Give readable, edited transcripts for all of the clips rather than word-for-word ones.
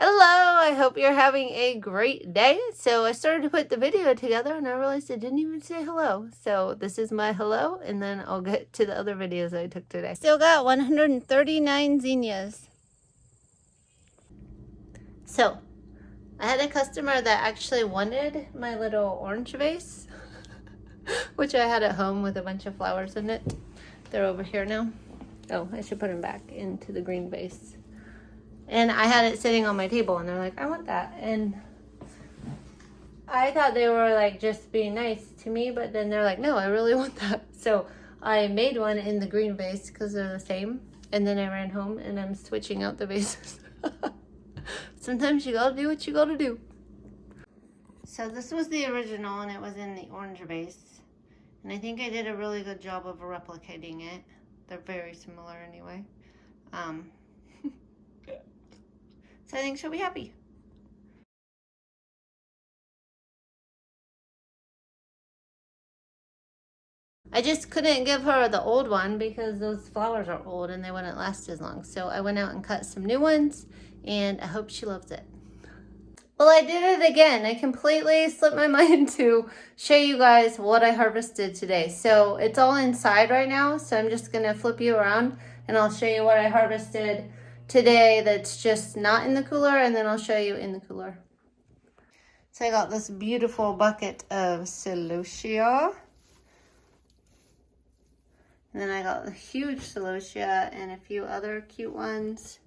Hello, I hope you're having a great day. So I started to put the video together and I realized I didn't even say hello. So this is my hello, and then I'll get to the other videos I took today. Still got 139 zinnias. So I had a customer that actually wanted my little orange vase, which I had at home with a bunch of flowers in it. They're over here now. Oh, I should put them back into the green vase. And I had it sitting on my table and they're like, I want that. And I thought they were like just being nice to me, but then they're like, no, I really want that. So I made one in the green vase because they're the same. And then I ran home and I'm switching out the vases. Sometimes you gotta do what you gotta do. So this was the original and it was in the orange vase. And I think I did a really good job of replicating it. They're very similar anyway. So I think she'll be happy. I just couldn't give her the old one because those flowers are old and they wouldn't last as long. So I went out and cut some new ones and I hope she loves it. Well, I did it again. I completely slipped my mind to show you guys what I harvested today. So it's all inside right now. So I'm just gonna flip you around and I'll show you what I harvested today that's just not in the cooler, and then I'll show you in the cooler. So I got this beautiful bucket of Celosia. And then I got the huge Celosia and a few other cute ones.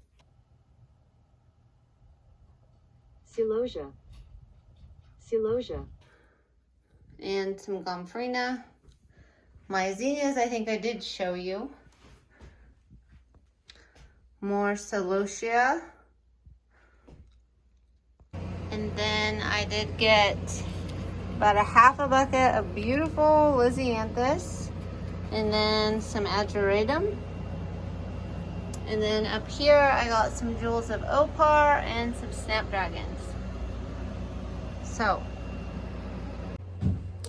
Celosia. Celosia. And some Gomphrena. My Zinnias, I think I did show you. More Celosia. And then I did get about a half a bucket of beautiful Lisianthus. And then some Ageratum. And then up here I got some jewels of Opar and some Snapdragons. So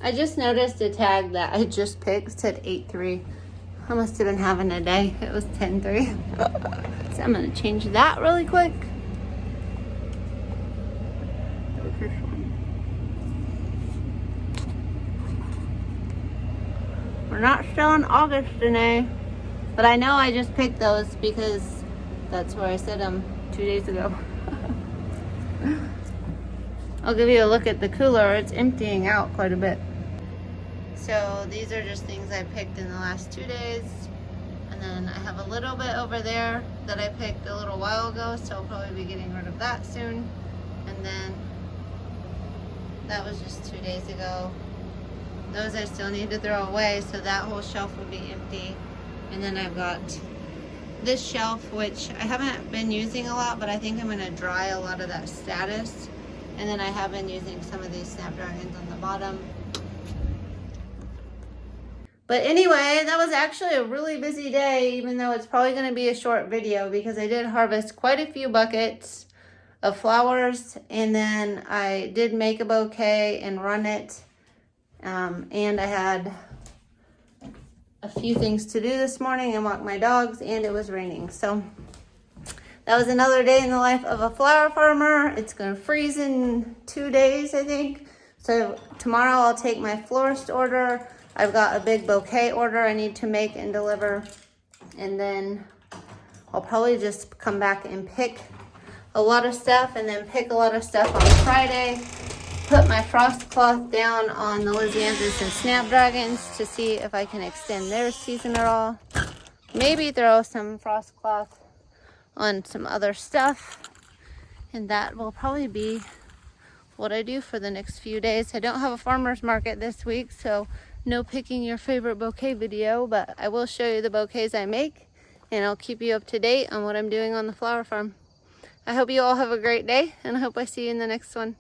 I just noticed a tag that I just picked said 8-3. I must have been having a day. It was 10-3. So I'm gonna change that really quick. We're not still in August today, but I know I just picked those because that's where I set them 2 days ago. I'll give you a look at the cooler. It's emptying out quite a bit. So these are just things I picked in the last 2 days. And then I have a little bit over there that I picked a little while ago, so I'll probably be getting rid of that soon. And then that was just 2 days ago. Those I still need to throw away, so that whole shelf will be empty. And then I've got this shelf, which I haven't been using a lot, but I think I'm gonna dry a lot of that status. And then I have been using some of these Snapdragons on the bottom. But anyway, that was actually a really busy day, even though it's probably gonna be a short video because I did harvest quite a few buckets of flowers, and then I did make a bouquet and run it. And I had a few things to do this morning and walk my dogs, and it was raining. So that was another day in the life of a flower farmer. It's gonna freeze in 2 days, I think. So tomorrow I'll take my florist order. I've got a big bouquet order I need to make and deliver. And then I'll probably just come back and pick a lot of stuff, and then pick a lot of stuff on Friday. Put my frost cloth down on the Lisianthus and Snapdragons to see if I can extend their season at all. Maybe throw some frost cloth on some other stuff. And that will probably be what I do for the next few days. I don't have a farmer's market this week, so no picking your favorite bouquet video, but I will show you the bouquets I make, and I'll keep you up to date on what I'm doing on the flower farm. I hope you all have a great day, and I hope I see you in the next one.